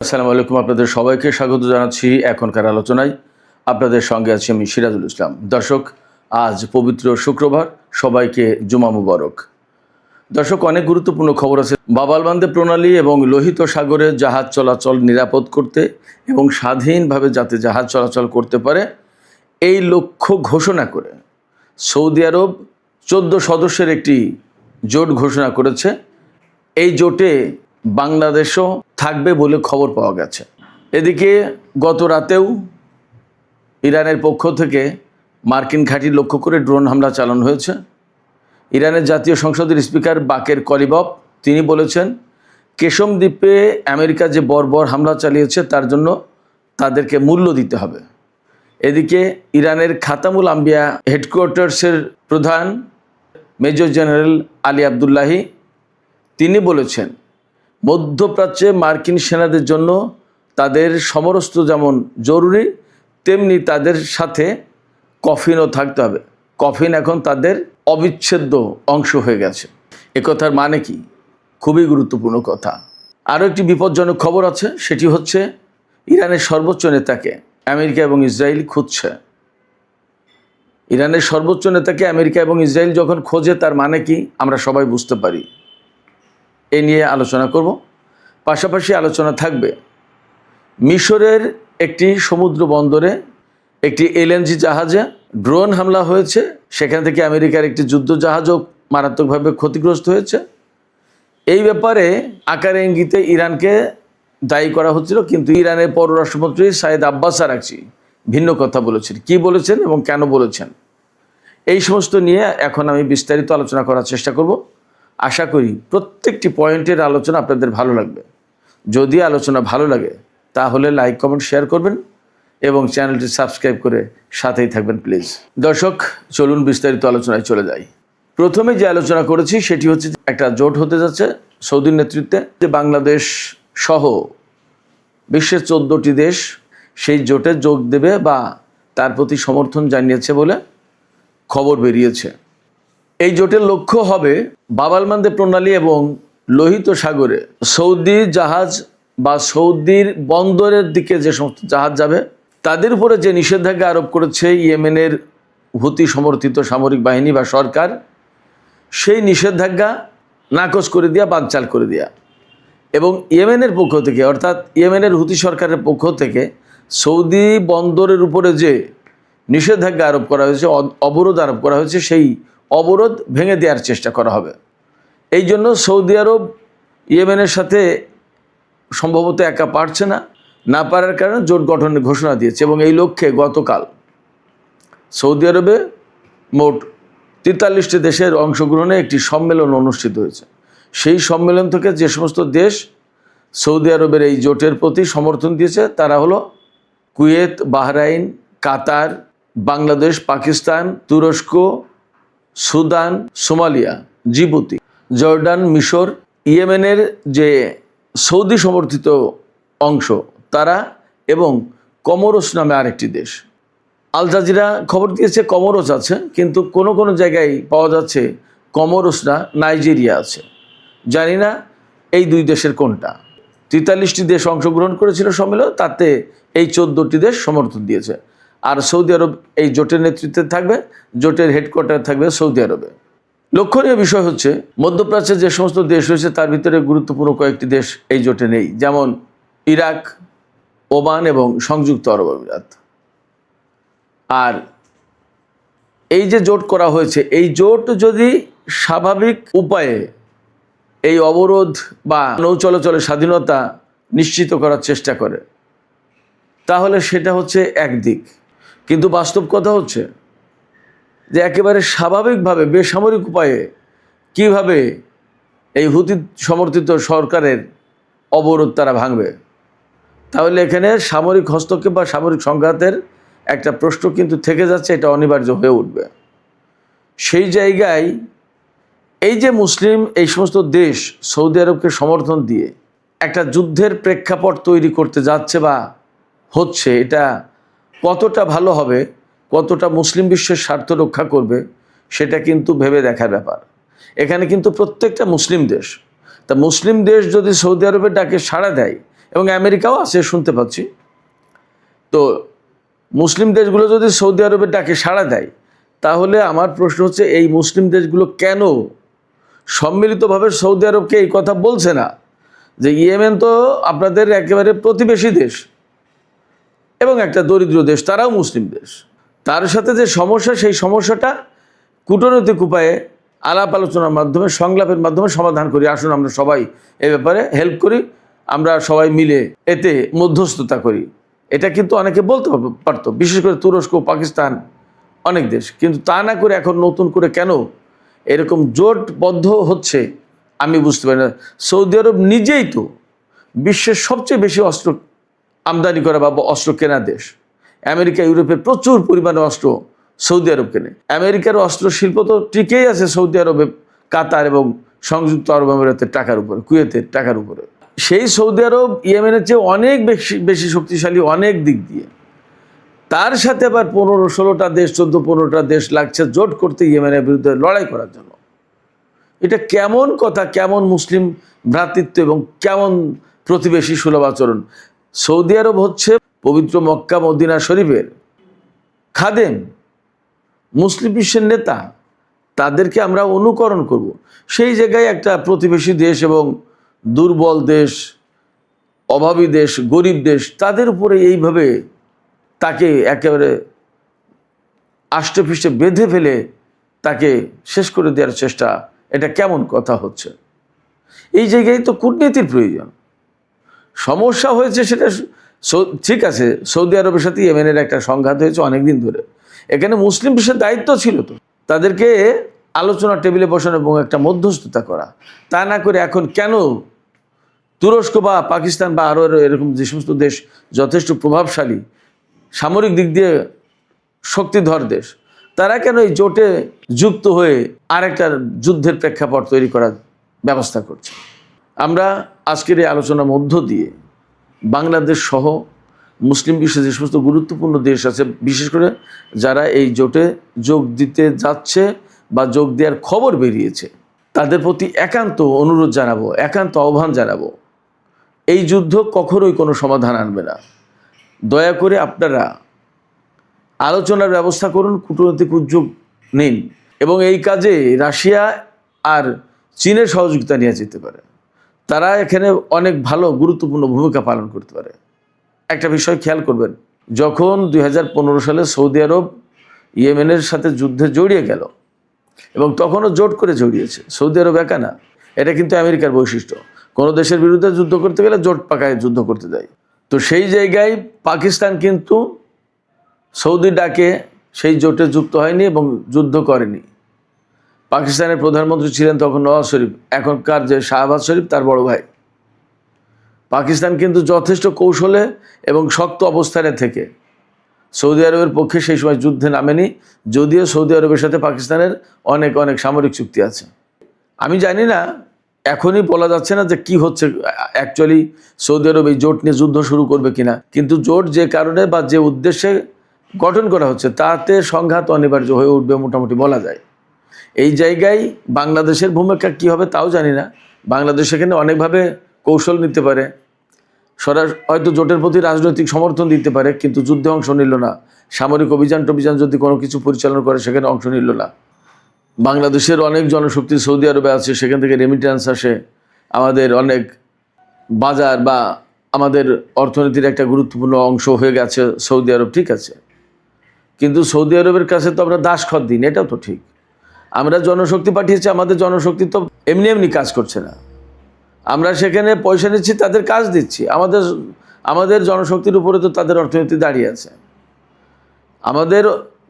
আসসালামু আলাইকুম, আপনাদের সবাইকে স্বাগত জানাচ্ছি এখনকার আলোচনায়। আপনাদের সঙ্গে আছি আমি সিরাজুল ইসলাম। দর্শক, আজ পবিত্র শুক্রবার, সবাইকে জুমা মুবারক। দর্শক, অনেক গুরুত্বপূর্ণ খবর আছে। বাবালবান্দে প্রণালী এবং লোহিত সাগরে জাহাজ চলাচল নিরাপদ করতে এবং স্বাধীনভাবে যাতে জাহাজ চলাচল করতে পারে এই লক্ষ্য ঘোষণা করে সৌদি আরব 14 সদস্যের একটি জোট ঘোষণা করেছে। এই জোটে বাংলাদেশও থাকবে বলে খবর পাওয়া গেছে। এদিকে গত রাতেও ইরানের পক্ষ থেকে মার্কিন ঘাঁটি লক্ষ্য করে ড্রোন হামলা চালানো হয়েছে। ইরানের জাতীয় সংসদের স্পিকার বাকের কলিবফ তিনি বলেছেন, কেশম দ্বীপে আমেরিকা যে বর্বর হামলা চালিয়েছে তার জন্য তাদেরকে মূল্য দিতে হবে। এদিকে ইরানের খাতামুল আম্বিয়া হেডকোয়ার্টার্সের প্রধান মেজর জেনারেল আলী আবদুল্লাহি তিনি বলেছেন, মধ্যপ্রাচ্যে মার্কিন সেনাদের জন্য তাদের সমরস্ত্র যেমন জরুরি, তেমনি তাদের সাথে কফিনও থাকতে হবে। কফিন এখন তাদের অবিচ্ছেদ্য অংশ হয়ে গেছে। একথার মানে কি? খুবই গুরুত্বপূর্ণ কথা। আরও একটি বিপজ্জনক খবর আছে, সেটি হচ্ছে ইরানের সর্বোচ্চ নেতাকে আমেরিকা এবং ইসরায়েল খুঁজছে। ইরানের সর্বোচ্চ নেতাকে আমেরিকা এবং ইসরায়েল যখন খোঁজে তার মানে কি আমরা সবাই বুঝতে পারি। এ নিয়ে আলোচনা করব। পাশাপাশি আলোচনা থাকবে মিশরের একটি সমুদ্র বন্দরে একটি এলএনজি জাহাজে ড্রোন হামলা হয়েছে। সেখান থেকে আমেরিকার একটি যুদ্ধ জাহাজও মারাত্মকভাবে ক্ষতিগ্রস্ত হয়েছে। এই ব্যাপারে আকারে ইঙ্গিতে ইরানকে দায়ী করা হচ্ছিল, কিন্তু ইরানের পররাষ্ট্রমন্ত্রী সাইদ আব্বাস আরাকচি ভিন্ন কথা বলেছেন। কি বলেছেন এবং কেন বলেছেন, এই সমস্ত নিয়ে এখন আমি বিস্তারিত আলোচনা করার চেষ্টা করব। আশা করি প্রত্যেকটি পয়েন্টের আলোচনা আপনাদের ভালো লাগবে। যদি আলোচনা ভালো লাগে তাহলে লাইক, কমেন্ট, শেয়ার করবেন এবং চ্যানেলটি সাবস্ক্রাইব করে সাথেই থাকবেন প্লিজ। দর্শক, চলুন বিস্তারিত আলোচনায় চলে যাই। প্রথমে যে আলোচনা করেছি সেটি হচ্ছে একটা জোট হতে যাচ্ছে সৌদির নেতৃত্বে, যে বাংলাদেশ সহ বিশ্বের 14টি দেশ সেই জোটে যোগ দেবে বা তার প্রতি সমর্থন জানিয়েছে বলে খবর বেরিয়েছে। এই জোটের লক্ষ্য হবে বাবালমান্দে প্রণালী এবং লোহিত সাগরে সৌদি জাহাজ বা সৌদির বন্দরের দিকে যে সমস্ত জাহাজ যাবে তাদের উপরে যে নিষেধাজ্ঞা আরোপ করেছে ইয়েমেনের হুতি সমর্থিত সামরিক বাহিনী বা সরকার, সেই নিষেধাজ্ঞা নাকচ করে দেওয়া, বানচাল করে দেওয়া। এবং ইয়েমেনের পক্ষ থেকে, অর্থাৎ ইয়েমেনের হুতি সরকারের পক্ষ থেকে সৌদি বন্দরের উপরে যে নিষেধাজ্ঞা আরোপ করা হয়েছে, অবরোধ আরোপ করা হয়েছে, সেই অবরোধ ভেঙে দেওয়ার চেষ্টা করা হবে। এই জন্য সৌদি আরব ইয়েমেনের সাথে সম্ভবত একা পারছে না পারার কারণে জোট গঠনের ঘোষণা দিয়েছে। এবং এই লক্ষ্যে গতকাল সৌদি আরবে মোট 43টি দেশের অংশগ্রহণে একটি সম্মেলন অনুষ্ঠিত হয়েছে। সেই সম্মেলন থেকে যে সমস্ত দেশ সৌদি আরবের এই জোটের প্রতি সমর্থন দিয়েছে তারা হলো কুয়েত, বাহরাইন, কাতার, বাংলাদেশ, পাকিস্তান, তুরস্ক, সুদান, সোমালিয়া, জিবুতি, জর্ডান, মিশর, ইয়েমেনের যে সৌদি সমর্থিত অংশ তারা, এবং কমোরস নামে আরেকটি দেশ। আল জাজিরা খবর দিয়েছে কমোরস আছে, কিন্তু কোনো কোনো জায়গায় পাওয়া যাচ্ছে কমোরস না, নাইজেরিয়া আছে। জানি না এই দুই দেশের কোনটা। 43টি দেশ অংশগ্রহণ করেছিল সম্মেলন, তাতে এই 14টি দেশ সমর্থন দিয়েছে। আর সৌদি আরব এই জোটের নেতৃত্বে থাকবে, জোটের হেডকোয়ার্টার থাকবে সৌদি আরবে। লক্ষণীয় বিষয় হচ্ছে মধ্যপ্রাচ্যের যে সমস্ত দেশ রয়েছে তার ভিতরে গুরুত্বপূর্ণ কয়েকটি দেশ এই জোটে নেই, যেমন ইরাক, ওমান এবং সংযুক্ত আরব আমিরাত। আর এই যে জোট করা হয়েছে, এই জোট যদি স্বাভাবিক উপায়ে এই অবরোধ বা নৌ চলাচলের স্বাধীনতা নিশ্চিত করার চেষ্টা করে তাহলে সেটা হচ্ছে একদিক। কিন্তু বাস্তব কথা হচ্ছে যে একেবারে স্বাভাবিকভাবে বেসামরিক উপায়ে কিভাবে এই হুতি সমর্থিত সরকারের অবরোধ তারা ভাঙবে। তাহলে এখানে সামরিক হস্তক্ষেপ বা সামরিক সংঘাতের একটা প্রশ্ন কিন্তু থেকে যাচ্ছে, এটা অনিবার্য হয়ে উঠবে। সেই জায়গায় এই যে মুসলিম এই সমস্ত দেশ সৌদি আরবকে সমর্থন দিয়ে একটা যুদ্ধের প্রেক্ষাপট তৈরি করতে যাচ্ছে বা হচ্ছে, এটা কতটা ভালো হবে, কতটা মুসলিম বিশ্বের স্বার্থ রক্ষা করবে সেটা কিন্তু ভেবে দেখার ব্যাপার। এখানে কিন্তু প্রত্যেকটা মুসলিম দেশ, তা মুসলিম দেশ যদি সৌদি আরবের ডাকে সাড়া দেয় এবং আমেরিকাও আছে শুনতে পাচ্ছি। তো মুসলিম দেশগুলো যদি সৌদি আরবের ডাকে সাড়া দেয়, তাহলে আমার প্রশ্ন হচ্ছে এই মুসলিম দেশগুলো কেন সম্মিলিতভাবে সৌদি আরবকে এই কথা বলছে না যে ইয়েমেন তো আপনাদের একেবারে প্রতিবেশী দেশ এবং একটা দরিদ্র দেশ, তারাও মুসলিম দেশ, তার সাথে যে সমস্যা, সেই সমস্যাটা কূটনৈতিক উপায়ে আলাপ আলোচনার মাধ্যমে, সংলাপের মাধ্যমে সমাধান করি। আসুন আমরা সবাই এ ব্যাপারে হেল্প করি, আমরা সবাই মিলে এতে মধ্যস্থতা করি। এটা কিন্তু অনেকে বলতে পারতো, বিশেষ করে তুরস্ক, পাকিস্তান, অনেক দেশ। কিন্তু তা না করে এখন নতুন করে কেন এরকম জোটবদ্ধ হচ্ছে আমি বুঝতে পারি না। সৌদি আরব নিজেই তো বিশ্বের সবচেয়ে বেশি অস্ত্র আমদানি করা বা অস্ত্র কেনা দেশ। আমেরিকা, ইউরোপের প্রচুর পরিমাণে অস্ত্র সৌদি আরব কেনে। আমেরিকার অস্ত্র শিল্প তো টিকেই আছে সৌদি আরবে, কাতার এবং সংযুক্ত আরব আমিরাতের টাকার উপরে, কুয়েতের টাকার উপরে। সেই সৌদি আরব ইয়েমেনের চেয়ে অনেক বেশি শক্তিশালী অনেক দিক দিয়ে। তার সাথে আবার 15-16টা দেশ, 14-15টা দেশ লাগছে জোট করতে ইয়েমেনের বিরুদ্ধে লড়াই করার জন্য। এটা কেমন কথা, কেমন মুসলিম ভ্রাতৃত্ব এবং কেমন প্রতিবেশী সুলভ আচরণ। সৌদি আরব হচ্ছে পবিত্র মক্কা মদিনা শরীফের খাদেম, মুসলিম বিশ্বের নেতা, তাদেরকে আমরা অনুকরণ করব। সেই জায়গায় একটা প্রতিবেশী দেশ এবং দুর্বল দেশ, অভাবী দেশ, গরিব দেশ, তাদের উপরে এইভাবে তাকে একেবারে আষ্টে পৃষ্ঠে বেঁধে ফেলে তাকে শেষ করে দেওয়ার চেষ্টা, এটা কেমন কথা হচ্ছে? এই জায়গায় তো কূটনীতির প্রয়োজন। সমস্যা হয়েছে সেটা ঠিক আছে, সৌদি আরবের সাথে ইয়েমেনের একটা সংঘাত হয়েছে অনেকদিন ধরে। এখানে মুসলিম বিশ্বের দায়িত্ব ছিল তো তাদেরকে আলোচনা টেবিলে বসানো এবং একটা মধ্যস্থতা করা। তা না করে এখন কেন তুরস্ক বা পাকিস্তান বা আরও এরকম যে সমস্ত দেশ যথেষ্ট প্রভাবশালী, সামরিক দিক দিয়ে শক্তিধর দেশ, তারা কেন এই জোটে যুক্ত হয়ে আরেকটা যুদ্ধের প্রেক্ষাপট তৈরি করার ব্যবস্থা করছে? আমরা আজকের এই আলোচনার মধ্য দিয়ে বাংলাদেশ সহ মুসলিম বিশ্বে যে সমস্ত গুরুত্বপূর্ণ দেশ আছে, বিশেষ করে যারা এই জোটে যোগ দিতে যাচ্ছে বা যোগ দেওয়ার খবর বেরিয়েছে, তাদের প্রতি একান্ত অনুরোধ জানাবো, একান্ত আহ্বান জানাবো, এই যুদ্ধ কখনোই কোনো সমাধান আনবে না। দয়া করে আপনারা আলোচনার ব্যবস্থা করুন, কূটনৈতিক উদ্যোগ নিন এবং এই কাজে রাশিয়া আর চীনের সহযোগিতা নিয়ে যেতে পারে। তারা এখানে অনেক ভালো গুরুত্বপূর্ণ ভূমিকা পালন করতে পারে। একটা বিষয় খেয়াল করবেন, যখন 2015 সালে সৌদি আরব ইয়েমেনের সাথে যুদ্ধে জড়িয়ে গেল এবং তখনও জোট করে জড়িয়েছে, সৌদি আরব একা না, এটা কিন্তু আমেরিকার বৈশিষ্ট্য। কোনো দেশের বিরুদ্ধে যুদ্ধ করতে গেলে জোট পাকায় যুদ্ধ করতে দেয়। তো সেই জায়গায় পাকিস্তান কিন্তু সৌদি ডাকে সেই জোটে যুক্ত হয়নি এবং যুদ্ধ করেনি। পাকিস্তানের প্রধানমন্ত্রী ছিলেন তখন নওয়াজ শরীফ, এখনকার যে শাহবাজ শরীফ তার বড় ভাই। পাকিস্তান কিন্তু যথেষ্ট কৌশলে এবং শক্ত অবস্থানে থেকে সৌদি আরবের পক্ষে সেই সময় যুদ্ধে নামেনি, যদিও সৌদি আরবের সাথে পাকিস্তানের অনেক অনেক সামরিক চুক্তি আছে। আমি জানি না, এখনই বলা যাচ্ছে না যে কি হচ্ছে অ্যাকচুয়ালি, সৌদি আরব এই জোট নিয়ে যুদ্ধ শুরু করবে কিনা, কিন্তু জোট যে কারণে বা যে উদ্দেশ্যে গঠন করা হচ্ছে তাতে সংঘাত অনিবার্য হয়ে উঠবে মোটামুটি বলা যায়। এই জায়গায় বাংলাদেশের ভূমিকা কী হবে তাও জানি না। বাংলাদেশ এখানে অনেকভাবে কৌশল নিতে পারে, হয়তো জোটের প্রতি রাজনৈতিক সমর্থন দিতে পারে, কিন্তু যুদ্ধে অংশ নিল না। সামরিক অভিযান যদি কোনো কিছু পরিচালনা করে সেখানে অংশ নিল না। বাংলাদেশের অনেক জনশক্তি সৌদি আরবে আছে, সেখান থেকে রেমিটেন্স আসে, আমাদের অনেক বাজার বা আমাদের অর্থনীতির একটা গুরুত্বপূর্ণ অংশ হয়ে গেছে সৌদি আরব, ঠিক আছে। কিন্তু সৌদি আরবের কাছে তো আমরা দাসখত দিন, এটাও তো ঠিক। আমরা জনশক্তি পাঠিয়েছি, আমাদের জনশক্তি তো এমনি এমনি কাজ করছে না। আমরা সেখানে পয়সা নিচ্ছি, তাদের কাজ দিচ্ছি। আমাদের জনশক্তির উপরে তো তাদের অর্থনীতি দাঁড়িয়ে আছে। আমাদের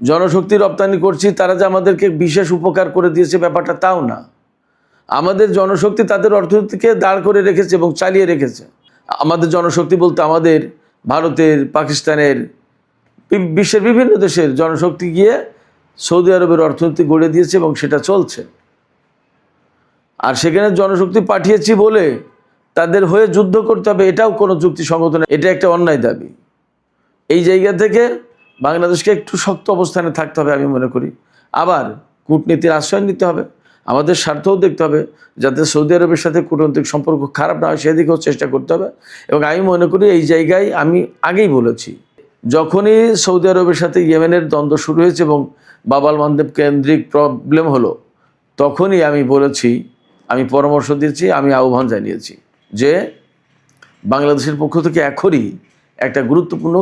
জনশক্তি রপ্তানি করছি, তারা যে আমাদেরকে বিশেষ উপকার করে দিয়েছে ব্যাপারটা তাও না। আমাদের জনশক্তি তাদের অর্থনীতিকে দাঁড় করে রেখেছে এবং চালিয়ে রেখেছে। আমাদের জনশক্তি বলতে আমাদের ভারতের, পাকিস্তানের, বিশ্বের বিভিন্ন দেশের জনশক্তি গিয়ে সৌদি আরবের অর্থনীতি গড়ে দিয়েছে এবং সেটা চলছে। আর সেখানে জনশক্তি পাঠিয়েছি বলে তাদের হয়ে যুদ্ধ করতে হবে, এটাও কোনো যুক্তিসঙ্গত না, এটা একটা অন্যায় দাবি। এই জায়গা থেকে বাংলাদেশকে একটু শক্ত অবস্থানে থাকতে হবে আমি মনে করি। আবার কূটনীতির আশ্রয় নিতে হবে। আমাদের স্বার্থও দেখতে হবে, যাতে সৌদি আরবের সাথে কূটনৈতিক সম্পর্ক খারাপ না হয় সেদিকেও চেষ্টা করতে হবে। এবং আমি মনে করি এই জায়গায় আমি আগেই বলেছি, যখনই সৌদি আরবের সাথে ইয়েমেনের দ্বন্দ্ব শুরু হয়েছে এবং বাব আল মানদেব কেন্দ্রিক প্রবলেম হলো, তখনই আমি বলেছি, আমি পরামর্শ দিয়েছি, আমি আহ্বান জানিয়েছি যে বাংলাদেশের পক্ষ থেকে এখনই একটা গুরুত্বপূর্ণ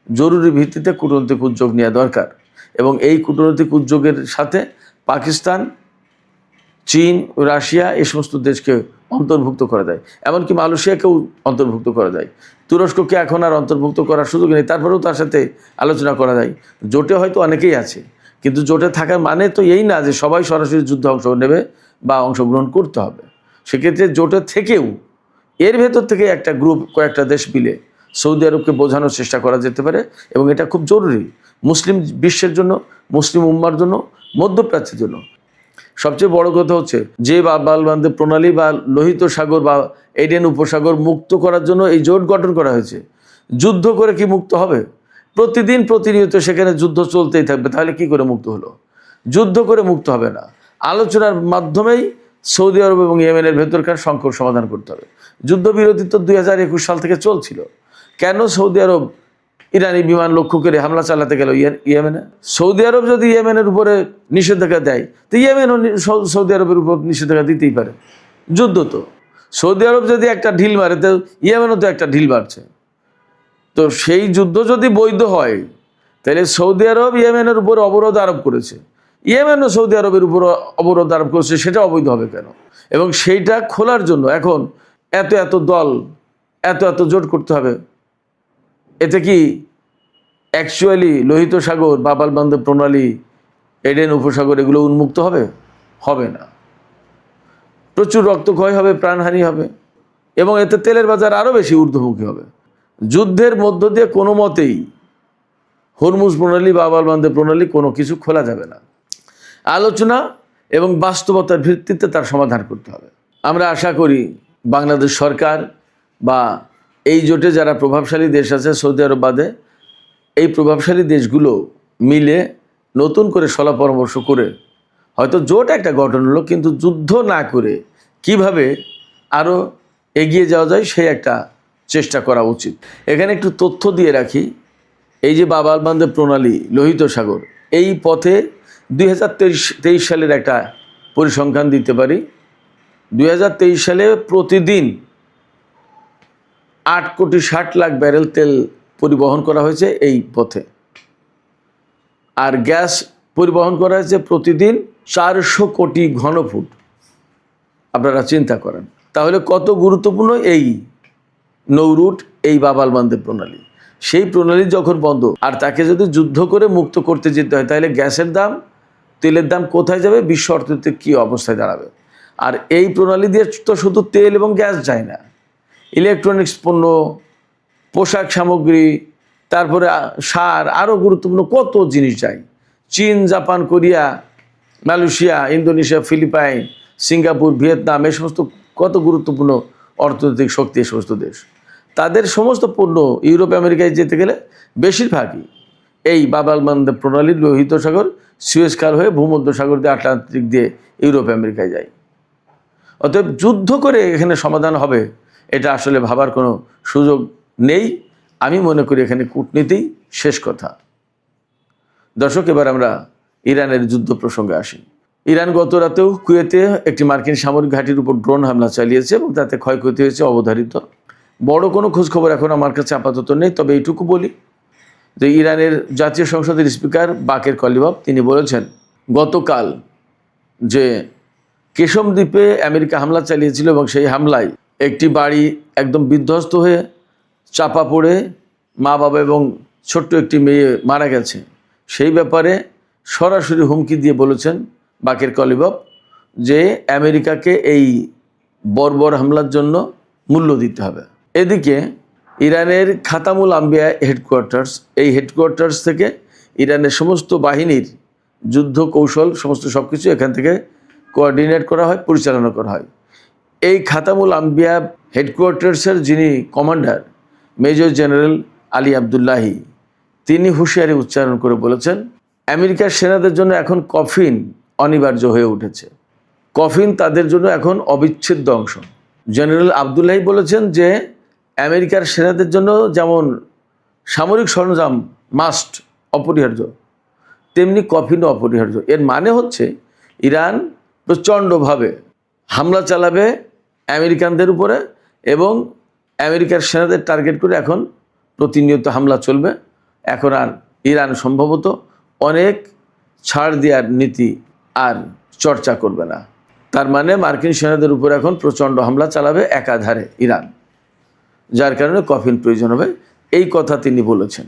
জরুরি ভিত্তিতে কূটনৈতিক উদ্যোগ নেওয়া দরকার। এবং এই কূটনৈতিক উদ্যোগের সাথে পাকিস্তান, চীন, রাশিয়া এই সমস্ত দেশকে অন্তর্ভুক্ত করা যায়, এমনকি মালয়েশিয়াকেও অন্তর্ভুক্ত করা যায়। তুরস্ককে এখন আর অন্তর্ভুক্ত করার সুযোগ নেই, তারপরেও তার সাথে আলোচনা করা যায়। জোটে হয়তো অনেকেই আছে, কিন্তু জোটে থাকার মানে তো এই না যে সবাই সরাসরি যুদ্ধে অংশ নেবে বা অংশগ্রহণ করতে হবে। সেক্ষেত্রে জোটে থেকেও এর ভেতর থেকে একটা গ্রুপ, কয়েকটা দেশ মিলে সৌদি আরবকে বোঝানোর চেষ্টা করা যেতে পারে। এবং এটা খুব জরুরি মুসলিম বিশ্বের জন্য, মুসলিম উম্মার জন্য, মধ্যপ্রাচ্যের জন্য। সবচেয়ে বড় কথা হচ্ছে যে বাব আল মানদেব প্রণালী বা লোহিত সাগর বা এডেন উপসাগর মুক্ত করার জন্য এই জোট গঠন করা হয়েছে। যুদ্ধ করে কি মুক্ত হবে? প্রতিদিন প্রতিনিয়ত সেখানে যুদ্ধ চলতেই থাকবে, তাহলে কি করে মুক্ত হলো? যুদ্ধ করে মুক্ত হবে না, আলোচনার মাধ্যমেই সৌদি আরব এবং ইয়েমেনের ভেতরকার সংকট সমাধান করতে হবে। যুদ্ধবিরতি তো 2021 সাল থেকে চলছিল। কেন সৌদি আরব ইরানি বিমান লক্ষ্য করে হামলা চালাতে গেল ইয়েমেনে? সৌদি আরব যদি ইয়েমেনের উপরে নিষেধাজ্ঞা দেয়, তো ইয়েমেনও সৌদি আরবের উপর নিষেধাজ্ঞা দিতেই পারে। যুদ্ধ তো, সৌদি আরব যদি একটা ঢিল মারে, তো ইয়েমেনও তো একটা ঢিল মারছে। তো সেই যুদ্ধ যদি বৈধ হয়, তাহলে সৌদি আরব ইয়েমেনের উপর অবরোধ আরোপ করেছে, ইয়েমেনও সৌদি আরবের উপর অবরোধ আরোপ করেছে, সেটা অবৈধ হবে কেন? এবং সেইটা খোলার জন্য এখন এত এত দল, এত এত জোট করতে হবে। এতে কি অ্যাকচুয়ালি লোহিত সাগর, বাব আল মানদেব প্রণালী, এডেন উপসাগর এগুলো উন্মুক্ত হবে? হবে না। প্রচুর রক্তক্ষয় হবে, প্রাণহানি হবে, এবং এতে তেলের বাজার আরও বেশি ঊর্ধ্বমুখী হবে। যুদ্ধের মধ্য দিয়ে কোনো মতেই হরমুজ প্রণালী, বাব আল মানদেব প্রণালী কোনো কিছু খোলা যাবে না। আলোচনা এবং বাস্তবতার ভিত্তিতে তার সমাধান করতে হবে। আমরা আশা করি বাংলাদেশ সরকার বা এই জোটে যারা প্রভাবশালী দেশ আছে সৌদি আরব বাদে, এই প্রভাবশালী দেশগুলো মিলে নতুন করে সলা পরামর্শ করে হয়তো জোট একটা গঠন হলো, কিন্তু যুদ্ধ না করে কিভাবে আরও এগিয়ে যাওয়া যায় সেই একটা চেষ্টা করা উচিত। এখানে একটু তথ্য দিয়ে রাখি, এই যে বাব আল মানদেব প্রণালী, লোহিত সাগর, এই পথে 2023 সালের একটা পরিসংখ্যান দিতে পারি। 2023 সালে প্রতিদিন 8,60,00,000 ব্যারেল তেল পরিবহন করা হয়েছে এই পথে, আর গ্যাস পরিবহন করা হয়েছে প্রতিদিন 400 কোটি ঘনফুট। আপনারা চিন্তা করেন তাহলে কত গুরুত্বপূর্ণ এই নৌরুট, এই বাব আল মানদেব প্রণালী। সেই প্রণালী যখন বন্ধ, আর তাকে যদি যুদ্ধ করে মুক্ত করতে যেতে হয়, তাহলে গ্যাসের দাম, তেলের দাম কোথায় যাবে? বিশ্ব অর্থনীতিতে কী অবস্থায় দাঁড়াবে? আর এই প্রণালী দিয়ে তো শুধু তেল এবং গ্যাস যায় না, ইলেকট্রনিক্স পণ্য, পোশাক সামগ্রী, তারপরে সার, আরও গুরুত্বপূর্ণ কত জিনিস যায়। চীন, Japan, Korea, Malaysia, Indonesia, Philippines, Singapore, Vietnam, এই সমস্ত কত গুরুত্বপূর্ণ অর্থনৈতিক শক্তি এই সমস্ত দেশ, তাদের সমস্ত পণ্য ইউরোপ আমেরিকায় যেতে গেলে বেশিরভাগই এই বাব আল মানদেব প্রণালীর লোহিত সাগর, সুয়েজ খাল হয়ে ভূমধ্যসাগর দিয়ে, আটলান্টিক দিয়ে ইউরোপ আমেরিকায় যায়। অতএব যুদ্ধ করে এখানে সমাধান হবে এটা আসলে ভাবার কোনো সুযোগ নেই। আমি মনে করি এখানে কূটনীতি শেষ কথা। দর্শক, এবার আমরা ইরানের যুদ্ধ প্রসঙ্গে আসি। ইরান গত রাতেও কুয়েতে একটি মার্কিন সামরিক ঘাঁটির উপর ড্রোন হামলা চালিয়েছে এবং তাতে ক্ষয়ক্ষতি হয়েছে অবধারিত। বড় কোনো খোঁজখবর এখন আমার কাছে আপাতত নেই, তবে এইটুকু বলি যে ইরানের জাতীয় সংসদের স্পিকার বাকের কলিবাফ তিনি বলেছেন গতকাল যে কেশম দ্বীপে আমেরিকা হামলা চালিয়েছিল এবং সেই হামলায় একটি বাড়ি একদম বিধ্বস্ত হয়ে চাপা পড়ে মা বাবা এবং ছোট্ট একটি মেয়ে মারা গেছে। সেই ব্যাপারে সরাসরি হুমকি দিয়ে বলেছেন বাকের কলিবাফ যে আমেরিকাকে এই বর্বর হামলার জন্য মূল্য দিতে হবে। এদিকে ইরানের খাতামুল আম্বিয়া হেডকোয়ার্টার্স, এই হেডকোয়ার্টার্স থেকে ইরানের সমস্ত বাহিনীর যুদ্ধ কৌশল সমস্ত সব কিছু এখান থেকে কোঅর্ডিনেট করা হয়, পরিচালনা করা হয়। এই খাতামুল আম্বিয়া হেডকোয়ার্টার্সের যিনি commander major general Ali Abdullahi, তিনি হুঁশিয়ারি উচ্চারণ করে বলেছেন আমেরিকার সেনাদের জন্য এখন কফিন অনিবার্য হয়ে উঠেছে। কফিন তাদের জন্য এখন অবিচ্ছেদ্য অংশ। জেনারেল আবদুল্লাহি বলেছেন যে আমেরিকার সেনাদের জন্য যেমন সামরিক সরঞ্জাম মাস্ট অপরিহার্য, তেমনি কফিনও অপরিহার্য। এর মানে হচ্ছে ইরান প্রচণ্ডভাবে হামলা চালাবে আমেরিকানদের উপরে এবং আমেরিকার সেনাদের টার্গেট করে এখন প্রতিনিয়ত হামলা চলবে। এখন আর ইরান সম্ভবত অনেক ছাড় দেওয়ার নীতি আর চর্চা করবে না। তার মানে মার্কিন সেনাদের উপর এখন প্রচণ্ড হামলা চালাবে একাধারে ইরান, যার কারণে কফিন প্রয়োজন হবে, এই কথা তিনি বলেছেন।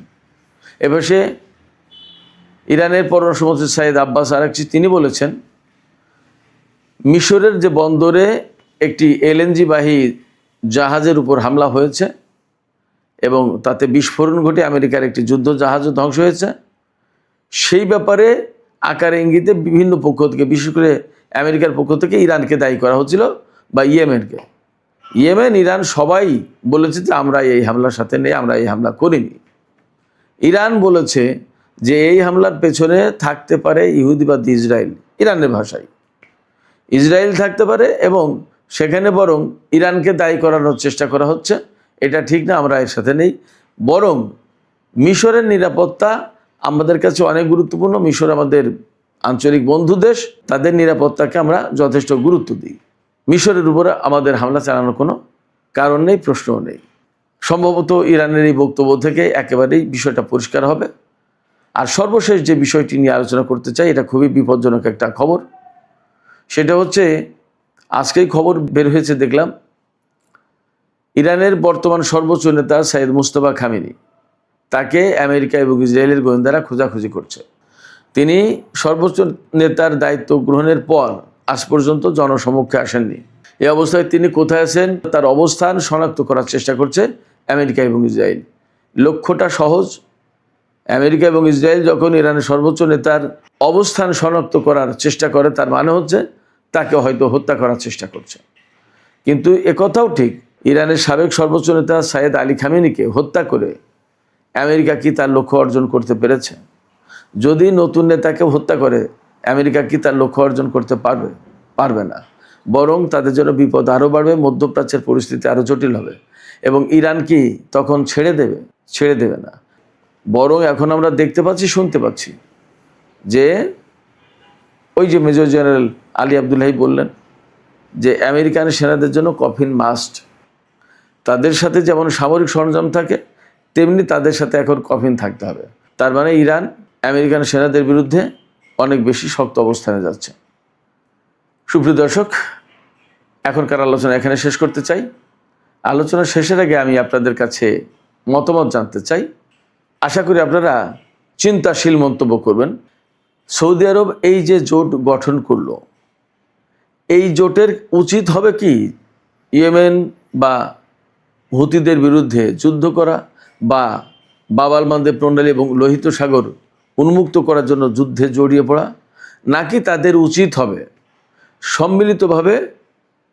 এবার সে ইরানের পররাষ্ট্রমন্ত্রী সাইদ আব্বাস আরাকচি তিনি বলেছেন মিশরের যে বন্দরে একটি এলএনজি বাহী জাহাজের উপর হামলা হয়েছে এবং তাতে বিস্ফোরণ ঘটে আমেরিকার একটি যুদ্ধ জাহাজও ধ্বংস হয়েছে। সেই ব্যাপারে আকারে ইঙ্গিতে বিভিন্ন পক্ষ থেকে, বিশেষ করে আমেরিকার পক্ষ থেকে ইরানকে দায়ী করা হচ্ছিল বা ইয়েমেনকে। ইয়েমেন, ইরান সবাই বলেছে যে আমরা এই হামলার সাথে নেই, আমরা এই হামলা করিনি। ইরান বলেছে যে এই হামলার পেছনে থাকতে পারে ইহুদিবাদী ইসরায়েল, ইরানের ভাষায় ইসরায়েল থাকতে পারে এবং সেখানে বরং ইরানকে দায়ী করানোর চেষ্টা করা হচ্ছে। এটা ঠিক না, আমরা এর সাথে নেই। বরং মিশরের নিরাপত্তা আমাদের কাছে অনেক গুরুত্বপূর্ণ। মিশর আমাদের আঞ্চলিক বন্ধু দেশ, তাদের নিরাপত্তাকে আমরা যথেষ্ট গুরুত্ব দিই। মিশরের উপরে আমাদের হামলা চালানোর কোনো কারণ নেই, প্রশ্নও নেই। সম্ভবত ইরানের এই বক্তব্য থেকে একেবারেই বিষয়টা পরিষ্কার হবে। আর সর্বশেষ যে বিষয়টি নিয়ে আলোচনা করতে চাই, এটা খুবই বিপজ্জনক একটা খবর। সেটা হচ্ছে আজকেই খবর বের হয়েছে দেখলাম, ইরানের বর্তমান সর্বোচ্চ নেতা সাইয়েদ মুজতবা খামেনি, তাকে আমেরিকা এবং ইসরায়েলের গোয়েন্দারা খোঁজাখুঁজি করছে। তিনি সর্বোচ্চ নেতার দায়িত্ব গ্রহণের পর আজ পর্যন্ত জনসমক্ষে আসেননি। এই অবস্থায় তিনি কোথায় আছেন তার অবস্থান শনাক্ত করার চেষ্টা করছে আমেরিকা এবং ইসরায়েল। লক্ষ্যটা সহজ, আমেরিকা এবং ইসরায়েল যখন ইরানের সর্বোচ্চ নেতার অবস্থান শনাক্ত করার চেষ্টা করে, তার মানে হচ্ছে তাকে হয়তো হত্যা করার চেষ্টা করছে। কিন্তু একথাও ঠিক, ইরানের সাবেক সর্বোচ্চ নেতা সাইয়েদ আলী খামেনিকে হত্যা করে আমেরিকা কি তার লক্ষ্য অর্জন করতে পেরেছে? যদি নতুন নেতাকে হত্যা করে আমেরিকা কি তার লক্ষ্য অর্জন করতে পারবে? পারবে না। বরং তাদের জন্য বিপদ আরও বাড়বে, মধ্যপ্রাচ্যের পরিস্থিতি আরও জটিল হবে এবং ইরান কি তখন ছেড়ে দেবে? ছেড়ে দেবে না। বরং এখন আমরা দেখতে পাচ্ছি, শুনতে পাচ্ছি যে ওই যে মেজর জেনারেল আলী আবদুল্লাহি বললেন যে আমেরিকান সেনাদের জন্য কফিন মাস্ট। তাদের সাথে যেমন সামরিক সরঞ্জাম থাকে, তেমনি তাদের সাথে এখন কফিন থাকতে হবে। তার মানে ইরান আমেরিকান সেনাদের বিরুদ্ধে অনেক বেশি শক্ত অবস্থানে যাচ্ছে। সুপ্রিয় দর্শক, এখনকার আলোচনা এখানে শেষ করতে চাই। আলোচনা শেষের আগে আমি আপনাদের কাছে মতামত জানতে চাই। আশা করি আপনারা চিন্তাশীল মন্তব্য করবেন। সৌদি আরব এই যে জোট গঠন করলো, এই জোটের উচিত হবে কি ইয়েমেন বা হুতিদের বিরুদ্ধে যুদ্ধ করা বা বাব আল মানদেব প্রণালী এবং লোহিত সাগর উন্মুক্ত করার জন্য যুদ্ধে জড়িয়ে পড়া, নাকি তাদের উচিত হবে সম্মিলিতভাবে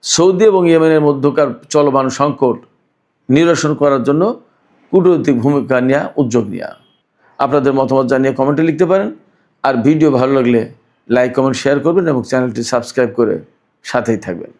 সৌদি এবং ইয়েমেনের মধ্যকার চলমান সংকট নিরসন করার জন্য কূটনৈতিক ভূমিকা নেওয়া, উদ্যোগ নেওয়া? আপনাদের মতামত জানিয়ে কমেন্টে লিখতে পারেন। আর ভিডিও ভালো লাগলে লাইক, কমেন্ট, শেয়ার করবেন এবং চ্যানেলটি সাবস্ক্রাইব করে সাথেই থাকবেন।